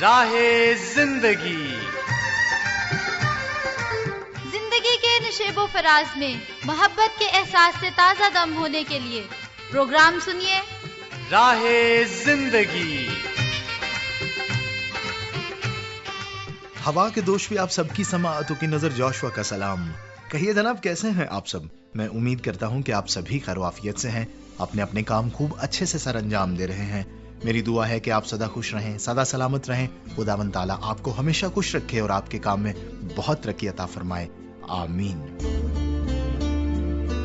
راہ زندگی زندگی کے نشیب و فراز میں محبت کے احساس سے تازہ دم ہونے کے لیے پروگرام سنیے راہ زندگی۔ ہوا کے دوش پہ آپ سب کی سماعتوں کی نظر جوشوا کا سلام۔ کہیے جناب کیسے ہیں آپ سب؟ میں امید کرتا ہوں کہ آپ سبھی خیر و عافیت سے ہیں، اپنے اپنے کام خوب اچھے سے سر انجام دے رہے ہیں۔ میری دعا ہے کہ آپ سدا خوش رہیں، سدا سلامت رہیں، خداوند تعالیٰ آپ کو ہمیشہ خوش رکھے اور آپ کے کام میں بہت ترقی عطا فرمائے، آمین۔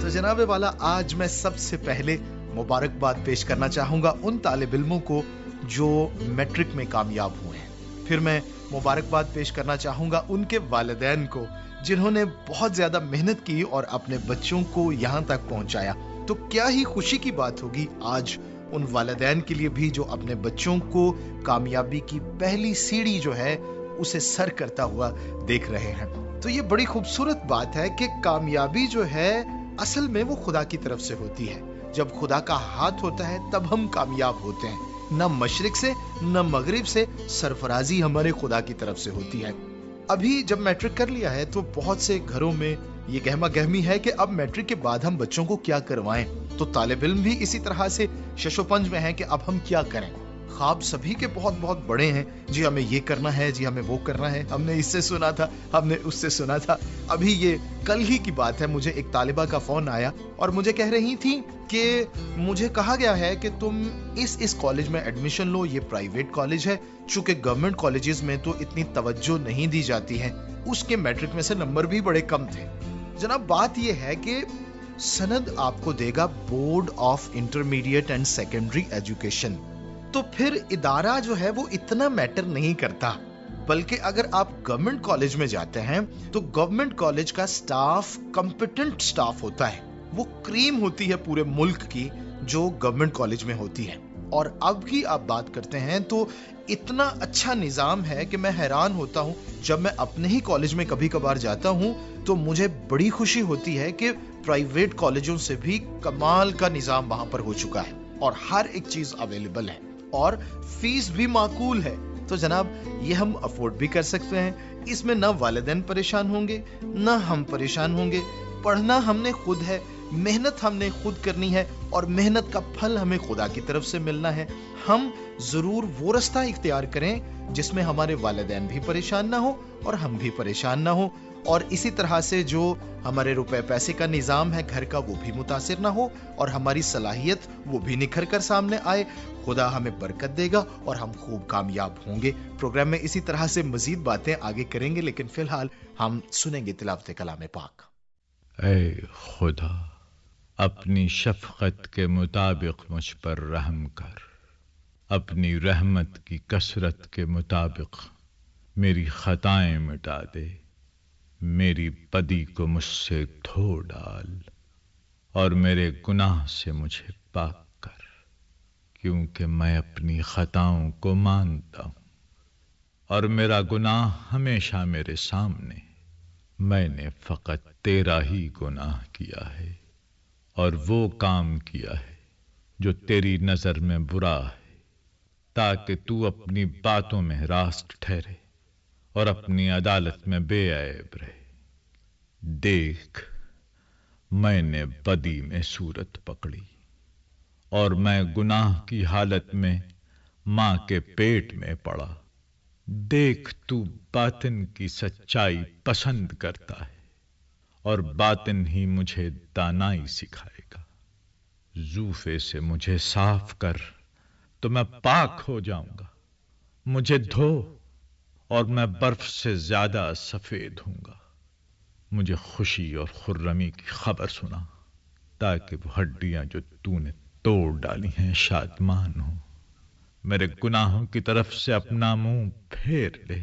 تو جناب والا، آج میں سب سے پہلے مبارکباد پیش کرنا چاہوں گا ان طالب علموں کو جو میٹرک میں کامیاب ہوئے ہیں۔ پھر میں مبارکباد پیش کرنا چاہوں گا ان کے والدین کو جنہوں نے بہت زیادہ محنت کی اور اپنے بچوں کو یہاں تک پہنچایا۔ تو کیا ہی خوشی کی بات ہوگی آج ان والدین کے لیے بھی جو اپنے بچوں کو کامیابی کی پہلی سیڑھی جو ہے اسے سر کرتا ہوا دیکھ رہے ہیں۔ تو یہ بڑی خوبصورت بات ہے کہ کامیابی جو ہے اصل میں وہ خدا کی طرف سے ہوتی ہے۔ جب خدا کا ہاتھ ہوتا ہے تب ہم کامیاب ہوتے ہیں، نہ مشرق سے نہ مغرب سے، سرفرازی ہمارے خدا کی طرف سے ہوتی ہے۔ ابھی جب میٹرک کر لیا ہے تو بہت سے گھروں میں یہ گہما گہمی ہے کہ اب میٹرک کے بعد ہم بچوں کو کیا کروائیں۔ تو طالب علم بھی اسی طرح سے شش و پنج میں ہیں کہ اب ہم کیا کریں۔ خواب سبھی کے بہت بہت بڑے ہیں، جی ہمیں یہ کرنا ہے، جی ہمیں وہ کرنا ہے، ہم نے اس سے سنا تھا، ہم نے اس سے سنا تھا۔ ابھی یہ کل ہی کی بات ہے، مجھے ایک طالبہ کا فون آیا اور مجھے کہہ رہی تھی کہ مجھے کہا گیا ہے کہ تم اس کالج میں ایڈمیشن لو، یہ پرائیویٹ کالج ہے، چونکہ گورنمنٹ کالجز میں تو اتنی توجہ نہیں دی جاتی ہے۔ اس کے میٹرک میں سے نمبر بھی بڑے کم تھے۔ جناب بات یہ ہے کہ سند آپ کو دے گا board of intermediate and secondary education, تو پھر ادارہ جو ہے وہ اتنا میٹر نہیں کرتا، بلکہ اگر آپ گورنمنٹ کالج میں جاتے ہیں تو گورنمنٹ کالج کا سٹاف کمپیٹنٹ سٹاف ہوتا ہے، وہ کریم ہوتی ہے پورے ملک کی جو گورنمنٹ کالج میں ہوتی ہے۔ اور اب کی آپ بات کرتے ہیں تو اتنا اچھا نظام ہے کہ میں حیران ہوتا ہوں جب میں اپنے ہی کالج میں کبھی کبھار جاتا ہوں تو مجھے بڑی خوشی ہوتی ہے کہ پرائیویٹ کالجوں سے بھی کمال کا نظام وہاں پر ہو چکا ہے اور ہر ایک چیز اویلیبل ہے اور فیس بھی معقول ہے۔ تو جناب یہ ہم افورڈ بھی کر سکتے ہیں، اس میں نہ والدین پریشان ہوں گے نہ ہم پریشان ہوں گے۔ پڑھنا ہم نے خود ہے، محنت ہم نے خود کرنی ہے اور محنت کا پھل ہمیں خدا کی طرف سے ملنا ہے۔ ہم ضرور وہ رستہ اختیار کریں جس میں ہمارے والدین بھی پریشان نہ ہو اور ہم بھی پریشان نہ ہو، اور اسی طرح سے جو ہمارے روپے پیسے کا نظام ہے گھر کا وہ بھی متاثر نہ ہو اور ہماری صلاحیت وہ بھی نکھر کر سامنے آئے۔ خدا ہمیں برکت دے گا اور ہم خوب کامیاب ہوں گے۔ پروگرام میں اسی طرح سے مزید باتیں آگے کریں گے، لیکن فی الحال ہم سنیں گے تلاوت کلام پاک۔ اے خدا، اپنی شفقت کے مطابق مجھ پر رحم کر، اپنی رحمت کی کثرت کے مطابق میری خطائیں مٹا دے، میری بدی کو مجھ سے دھو ڈال اور میرے گناہ سے مجھے پاک کر، کیونکہ میں اپنی خطاؤں کو مانتا ہوں اور میرا گناہ ہمیشہ میرے سامنے۔ میں نے فقط تیرا ہی گناہ کیا ہے اور وہ کام کیا ہے جو تیری نظر میں برا ہے، تاکہ تو اپنی باتوں میں راست ٹھہرے اور اپنی عدالت میں بے عیب رہے۔ دیکھ، میں نے بدی میں صورت پکڑی اور میں گناہ کی حالت میں ماں کے پیٹ میں پڑا۔ دیکھ، تو باطن کی سچائی پسند کرتا ہے اور باطن ہی مجھے دانائی سکھائے گا۔ زوفے سے مجھے صاف کر تو میں پاک ہو جاؤں گا، مجھے دھو اور میں برف سے زیادہ سفید ہوں گا۔ مجھے خوشی اور خرمی کی خبر سنا، تاکہ وہ ہڈیاں جو تو نے توڑ ڈالی ہیں شادمان ہوں۔ میرے گناہوں کی طرف سے اپنا منہ پھیر لے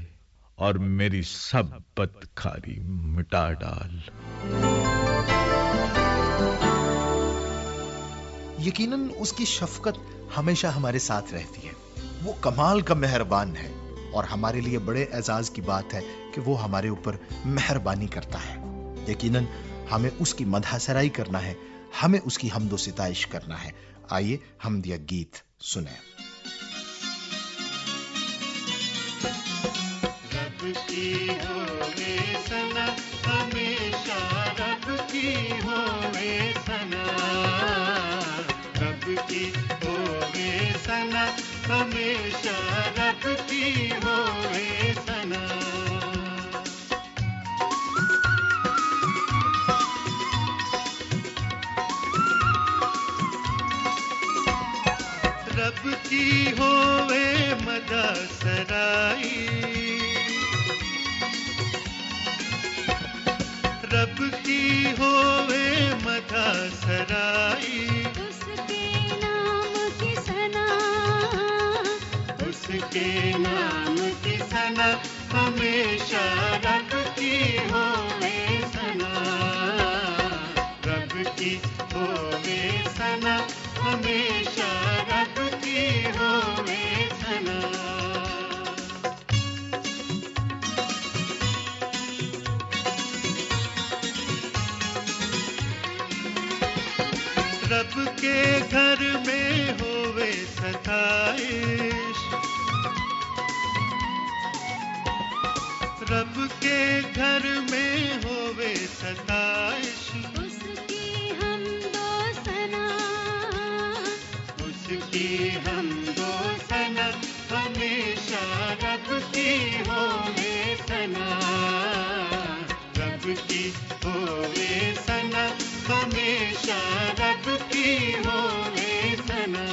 اور میری سب بدکاری مٹا ڈال۔ یقیناً اس کی شفقت ہمیشہ ہمارے ساتھ رہتی ہے، وہ کمال کا مہربان ہے اور ہمارے لیے بڑے اعزاز کی بات ہے کہ وہ ہمارے اوپر مہربانی کرتا ہے۔ یقیناً ہمیں اس کی مدح سرائی کرنا ہے، ہمیں اس کی حمد و ستائش کرنا ہے۔ آئیے حمدیہ گیت سنیں۔ رب کی ہوے ثنا ہمیشہ رب کی ہوے ثنا رب کی ہوے ثنا ہمیشہ رب کی ہوے ثنا رب کی ہوے مدح سرائی رب کی ہوے مدح سرائی اس کے نام کی ثنا اس کے نام کی ثنا ہمیشہ رب کی ہوے ثنا رب کی ہوے ثنا ہمیشہ رب کی ہوے ثنا رب کے گھر میں ہوے ستائش رب کے گھر میں ہوے ستائش اس کی حمد و ثنا اس کی حمد و ثنا ہمیشہ رب کی ہوے ثنا رب کی ہوے ثنا ہمیشہ رب کی ہوے ثنا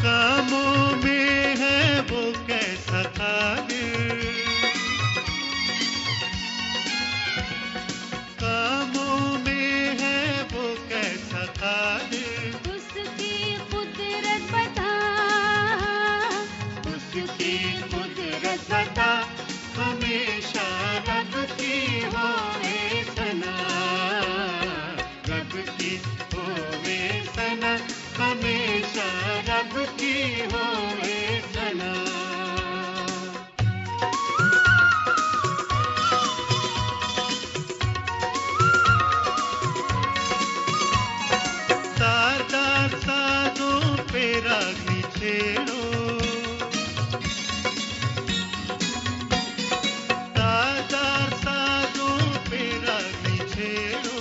کاموں میں ہے وہ کیسا قادر کاموں میں ہے وہ کیسا قادر اس کی قدرت بتا اس کی قدرت بتا ہمیشہ رب کی ہوے ثنا رب کی ہوے ثنا ہمیشہ رب کی ہوے ثنا تاردار سازوں پہ راگنی چھیڑو تاردار سازوں پہ راگنی چھیڑو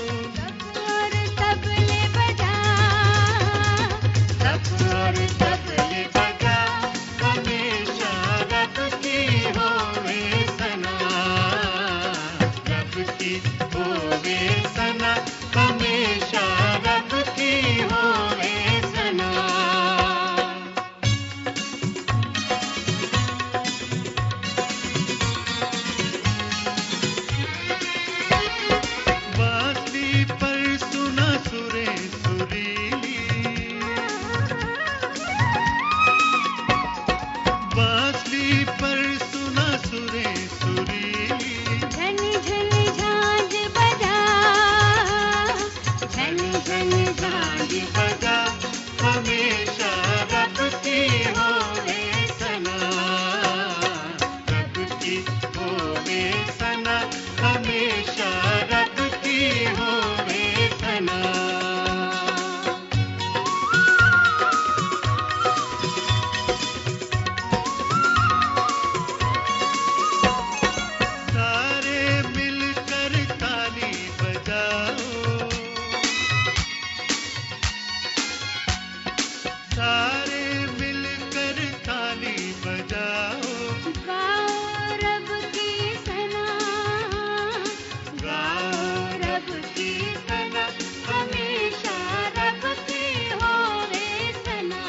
اور طبلے بجا اور طبلے بجا ہمیشہ رب کی ہوے ثنا رب کی ہوے ثنا ہمیشہ رب کی ہوے ثنا بانسری پر سنا سرے سریلی بانسری پر سنا سرے سریلی جھن جھن جھانج بجا جھن جھن جھانج بجا ہمیشہ رب کی ہوے ثنا رب کی ہوے ثنا ہمیشہ رب کی ہوے ثنا سارے مل کر تالی بجاؤ سارے مل کر تالی بجاؤ گاؤ رب کی ثنا گاؤ رب کی ثنا ہمیشہ رب کی ہوے ثنا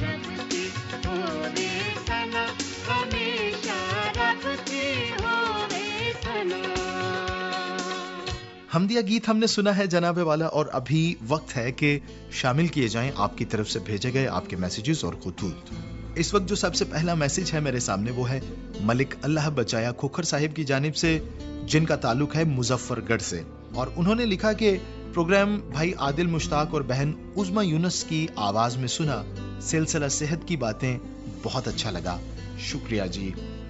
رب کی ہوے ثنا ہمیشہ رب کی ہوے ثنا حمدیہ گیت ہم نے سنا ہے جناب والا، اور ابھی وقت ہے کہ شامل کیے جائیں آپ کی طرف سے بھیجے گئے آپ کے میسیجز اور خطوط۔ اس وقت جو سب سے پہلا میسیج ہے میرے سامنے وہ ہے ملک اللہ بچایا کھوکھر صاحب کی جانب سے، جن کا تعلق ہے مظفر گڑھ سے، اور انہوں نے لکھا کہ پروگرام بھائی عادل مشتاق اور بہن عظما یونس کی آواز میں سنا، سلسلہ صحت کی باتیں بہت اچھا لگا، شکریہ جی،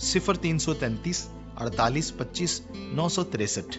0333 48 25 963।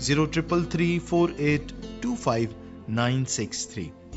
0333 48 25 963।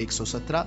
117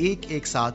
117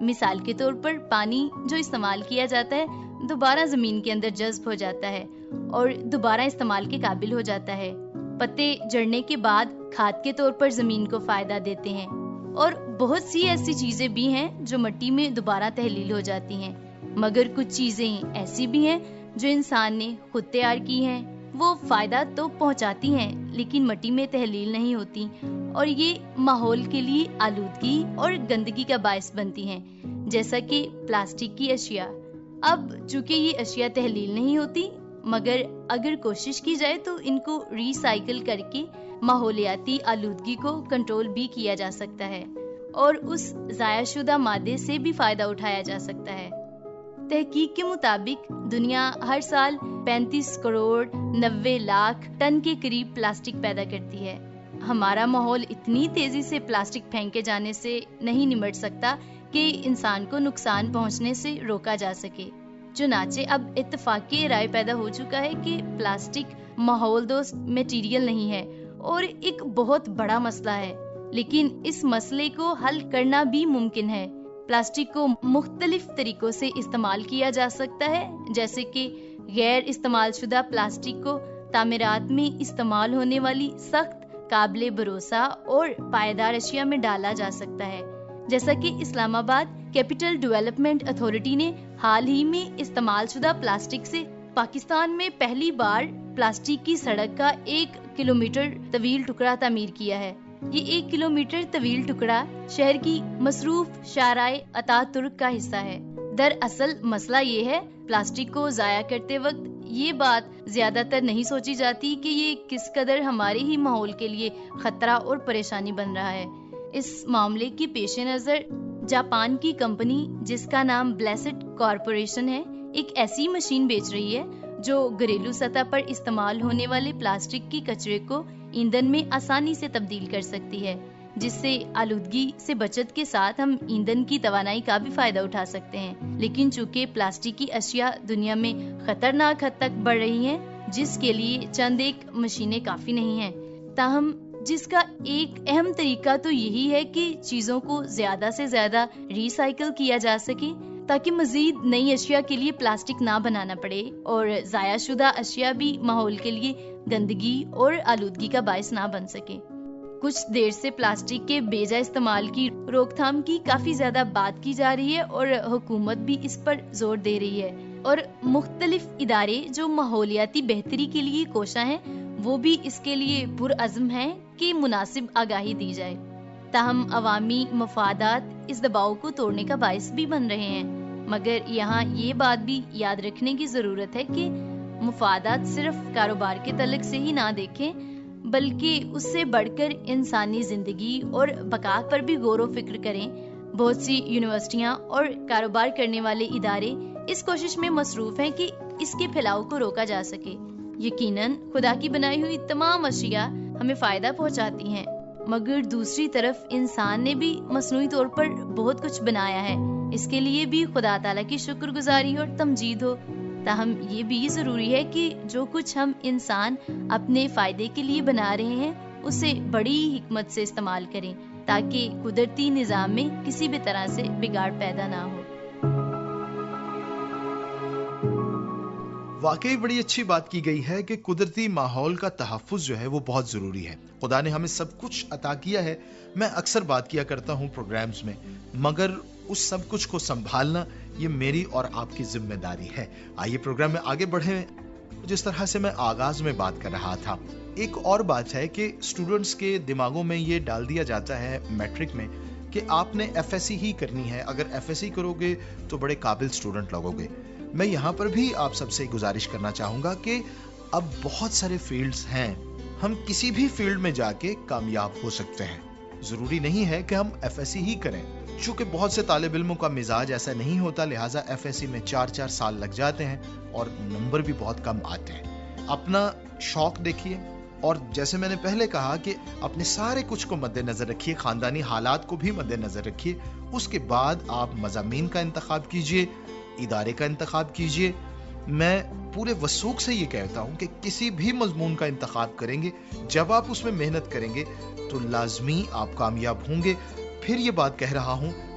مثال کے طور پر پانی جو استعمال کیا جاتا ہے دوبارہ زمین کے اندر جذب ہو جاتا ہے اور دوبارہ استعمال کے قابل ہو جاتا ہے. پتے جڑنے کے بعد کھاد کے طور پر زمین کو فائدہ دیتے ہیں اور بہت سی ایسی چیزیں بھی ہیں جو مٹی میں دوبارہ تحلیل ہو جاتی ہیں. مگر کچھ چیزیں ایسی بھی ہیں جو انسان نے خود تیار کی ہیں. وہ فائدہ تو پہنچاتی ہیں لیکن مٹی میں تحلیل نہیں ہوتی اور یہ ماحول کے لیے آلودگی اور گندگی کا باعث بنتی ہیں، جیسا کہ پلاسٹک کی اشیاء. اب چونکہ یہ اشیاء تحلیل نہیں ہوتی، مگر اگر کوشش کی جائے تو ان کو ری سائیکل کر کے ماحولیاتی آلودگی کو کنٹرول بھی کیا جا سکتا ہے اور اس ضائع شدہ مادے سے بھی فائدہ اٹھایا جا سکتا ہے. تحقیق کے مطابق دنیا ہر سال 35 کروڑ 90 لاکھ ٹن کے قریب پلاسٹک پیدا کرتی ہے. ہمارا ماحول اتنی تیزی سے پلاسٹک پھینکے جانے سے نہیں نمٹ سکتا کہ انسان کو نقصان پہنچنے سے روکا جا سکے. چنانچہ اب اتفاقی رائے پیدا ہو چکا ہے کہ پلاسٹک ماحول دوست میٹیریل نہیں ہے اور ایک بہت بڑا مسئلہ ہے، لیکن اس مسئلے کو حل کرنا بھی ممکن ہے. پلاسٹک کو مختلف طریقوں سے استعمال کیا جا سکتا ہے، جیسے کہ غیر استعمال شدہ پلاسٹک کو تعمیرات میں استعمال ہونے والی سخت، قابل بھروسہ اور پائیدار اشیاء میں ڈالا جا سکتا ہے. جیسا کہ اسلام آباد کیپٹل ڈیولپمنٹ اتھارٹی نے حال ہی میں استعمال شدہ پلاسٹک سے پاکستان میں پہلی بار پلاسٹک کی سڑک کا 1 کلومیٹر طویل ٹکڑا تعمیر کیا ہے. یہ 1 کلومیٹر طویل ٹکڑا شہر کی مصروف شارع اتا ترک کا حصہ ہے. دراصل مسئلہ یہ ہے، پلاسٹک کو ضائع کرتے وقت یہ بات زیادہ تر نہیں سوچی جاتی کہ یہ کس قدر ہمارے ہی ماحول کے لیے خطرہ اور پریشانی بن رہا ہے. اس معاملے کے پیش نظر جاپان کی کمپنی جس کا نام بلیسڈ کارپوریشن ہے، ایک ایسی مشین بیچ رہی ہے جو گھریلو سطح پر استعمال ہونے والے پلاسٹک کے کچرے کو ایندھن میں آسانی سے تبدیل کر سکتی ہے، جس سے آلودگی سے بچت کے ساتھ ہم ایندھن کی توانائی کا بھی فائدہ اٹھا سکتے ہیں. لیکن چونکہ پلاسٹک کی اشیاء دنیا میں خطرناک حد تک بڑھ رہی ہیں، جس کے لیے چند ایک مشینیں کافی نہیں ہیں، تاہم جس کا ایک اہم طریقہ تو یہی ہے کہ چیزوں کو زیادہ سے زیادہ ری سائیکل کیا جا سکے تاکہ مزید نئی اشیاء کے لیے پلاسٹک نہ بنانا پڑے اور ضائع شدہ اشیاء بھی ماحول کے لیے گندگی اور آلودگی کا باعث نہ بن سکے. کچھ دیر سے پلاسٹک کے بے جا استعمال کی روک تھام کی کافی زیادہ بات کی جا رہی ہے اور حکومت بھی اس پر زور دے رہی ہے اور مختلف ادارے جو ماحولیاتی بہتری کے لیے کوشاں ہیں وہ بھی اس کے لیے پرعزم ہیں کہ مناسب آگاہی دی جائے. تاہم عوامی مفادات اس دباؤ کو توڑنے کا باعث بھی بن رہے ہیں، مگر یہاں یہ بات بھی یاد رکھنے کی ضرورت ہے کہ مفادات صرف کاروبار کے تعلق سے ہی نہ دیکھیں بلکہ اس سے بڑھ کر انسانی زندگی اور بقا پر بھی غور و فکر کریں. بہت سی یونیورسٹیاں اور کاروبار کرنے والے ادارے اس کوشش میں مصروف ہیں کہ اس کے پھیلاؤ کو روکا جا سکے. یقیناً خدا کی بنائی ہوئی تمام اشیاء ہمیں فائدہ پہنچاتی ہیں، مگر دوسری طرف انسان نے بھی مصنوعی طور پر بہت کچھ بنایا ہے، اس کے لیے بھی خدا تعالیٰ کی شکر گزاری اور تمجید ہو. تاہم یہ بھی ضروری ہے کہ جو کچھ ہم انسان اپنے فائدے کے لیے بنا رہے ہیں اسے بڑی حکمت سے استعمال کریں تاکہ قدرتی نظام میں کسی بھی طرح سے بگاڑ پیدا نہ ہو. واقعی بڑی اچھی بات کی گئی ہے کہ قدرتی ماحول کا تحفظ جو ہے وہ بہت ضروری ہے. خدا نے ہمیں سب کچھ عطا کیا ہے. میں اکثر بات کیا کرتا ہوں پروگرامز میں، مگر اس سب کچھ کو سنبھالنا یہ میری اور آپ کی ذمہ داری ہے. آئیے پروگرام میں آگے بڑھیں. جس طرح سے میں آغاز میں بات کر رہا تھا، ایک اور بات ہے کہ اسٹوڈنٹس کے دماغوں میں یہ ڈال دیا جاتا ہے میٹرک میں کہ آپ نے ایف ایس سی ہی کرنی ہے، اگر ایف ایس سی کرو گے تو بڑے قابل اسٹوڈنٹ لگو گے. میں یہاں پر بھی آپ سب سے گزارش کرنا چاہوں گا کہ اب بہت سارے فیلڈز ہیں، ہم کسی بھی فیلڈ میں جا کے کامیاب ہو سکتے ہیں. ضروری نہیں ہے کہ ہم ایف ایس سی ہی کریں. چونکہ بہت سے طالب علموں کا مزاج ایسا نہیں ہوتا، لہٰذا ایف ایس سی میں 4 سال لگ جاتے ہیں اور نمبر بھی بہت کم آتے ہیں. اپنا شوق دیکھیے اور جیسے میں نے پہلے کہا کہ اپنے سارے کچھ کو مد نظر رکھیے، خاندانی حالات کو بھی مد نظر رکھیے. اس کے بعد آپ مضامین کا انتخاب کیجیے، ادارے کا انتخاب کیجیے. میں پورے وثوق سے یہ کہتا ہوں کہ کسی بھی مضمون کا انتخاب کریں گے، جب آپ اس میں محنت کریں گے تو لازمی آپ کامیاب ہوں گے. پھر یہ بات کہہ رہا ہوں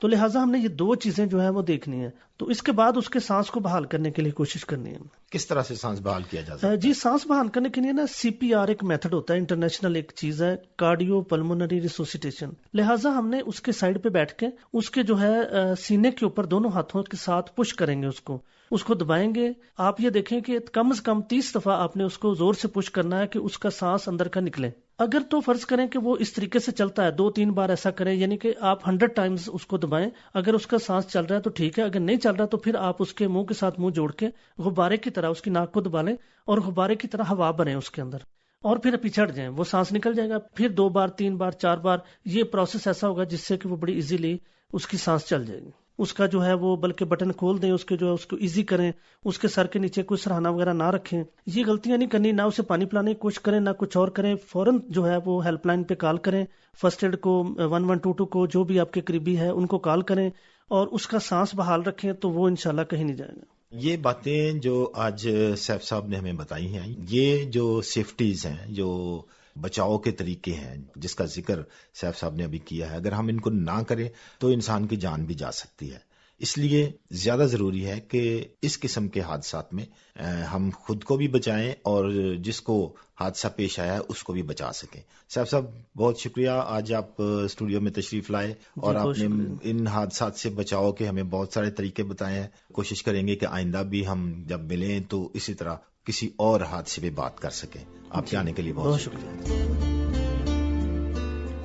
تو لہٰذا ہم نے یہ 2 چیزیں جو ہے وہ دیکھنی ہے. تو اس کے بعد اس کے سانس کو بحال کرنے کے لیے کوشش کرنی ہے. کس طرح سے سانس بحال کیا جا سکتا ہے؟ جی سانس بحال کرنے کے لیے نا CPR ایک میتھڈ ہوتا ہے، انٹرنیشنل ایک چیز ہے، کارڈیو پلمونری ریسوسیٹیشن. لہٰذا ہم نے اس کے سائڈ پہ بیٹھ کے اس کے جو ہے سینے کے اوپر دونوں ہاتھوں کے ساتھ پش کریں گے، اس کو دبائیں گے. آپ یہ دیکھیں کہ کم از کم 30 دفعہ آپ نے اس کو زور سے پش کرنا ہے کہ اس کا سانس اندر کا نکلے. اگر تو فرض کریں کہ وہ اس طریقے سے چلتا ہے 2-3 بار ایسا کریں، یعنی کہ آپ 100 ٹائمز اس کو دبائیں. اگر اس کا سانس چل رہا ہے تو ٹھیک ہے، اگر نہیں چل رہا تو پھر آپ اس کے منہ کے ساتھ منہ جوڑ کے غبارے کی طرح اس کی ناک کو دبا لیں اور غبارے کی طرح ہوا بھریں اس کے اندر، اور پھر پیچھے ہٹ جائیں. وہ سانس نکل جائے گا. پھر 2 بار 3 بار 4 بار یہ پروسیس ایسا ہوگا جس سے کہ وہ بڑی ایزیلی اس کی سانس چل جائے گی. اس کا جو ہے وہ بلکہ بٹن کھول دیں، اس کے جو ہے اس کو ایزی کریں، اس کے سر کے نیچے کوئی سرہانہ وغیرہ نہ رکھیں. یہ غلطیاں نہیں کرنی، نہ اسے پانی پلانے کی کوشش کریں، نہ کچھ اور کریں. فوراً جو ہے وہ ہیلپ لائن پہ کال کریں، فرسٹ ایڈ کو 1122 کو، جو بھی آپ کے قریبی ہے ان کو کال کریں اور اس کا سانس بحال رکھیں تو وہ انشاءاللہ کہیں نہیں جائے گا. یہ باتیں جو آج سیف صاحب نے ہمیں بتائی ہیں، یہ جو سیفٹیز ہیں، جو بچاؤ کے طریقے ہیں جس کا ذکر سیف صاحب نے ابھی کیا ہے، اگر ہم ان کو نہ کریں تو انسان کی جان بھی جا سکتی ہے. اس لیے زیادہ ضروری ہے کہ اس قسم کے حادثات میں ہم خود کو بھی بچائیں اور جس کو حادثہ پیش آیا ہے اس کو بھی بچا سکیں. سیف صاحب بہت شکریہ، آج آپ اسٹوڈیو میں تشریف لائے اور آپ نے ان حادثات سے بچاؤ کے ہمیں بہت سارے طریقے بتائے ہیں. کوشش کریں گے کہ آئندہ بھی ہم جب ملیں تو اسی طرح کسی اور حادثے پہ بات کر سکیں. آپ کے آنے کے لیے بہت شکریہ.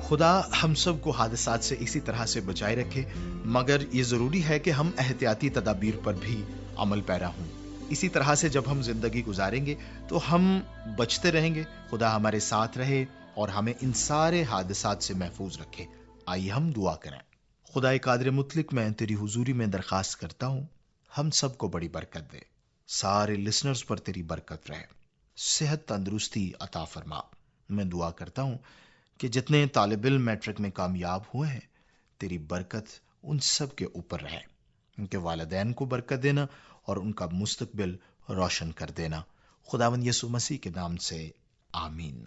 خدا ہم سب کو حادثات سے اسی طرح سے بچائے رکھے، مگر یہ ضروری ہے کہ ہم احتیاطی تدابیر پر بھی عمل پیرا ہوں. اسی طرح سے جب ہم زندگی گزاریں گے تو ہم بچتے رہیں گے. خدا ہمارے ساتھ رہے اور ہمیں ان سارے حادثات سے محفوظ رکھے. آئیے ہم دعا کریں. خدا قادر مطلق، میں تیری حضوری میں درخواست کرتا ہوں ہم سب کو بڑی برکت دے. سارے لسنرز پر تیری برکت رہے، صحت تندرستی عطا فرما. میں دعا کرتا ہوں کہ جتنے طالب علم میٹرک میں کامیاب ہوئے ہیں، تیری برکت ان سب کے اوپر رہے. ان کے والدین کو برکت دینا اور ان کا مستقبل روشن کر دینا. خداوند یسوع مسیح کے نام سے آمین.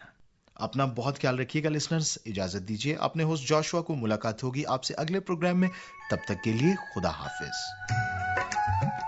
اپنا بہت خیال رکھیے گا لسنرز. اجازت دیجیے، اپنے ہوسٹ جوشوا کو. ملاقات ہوگی آپ سے اگلے پروگرام میں. تب تک کے لیے خدا حافظ.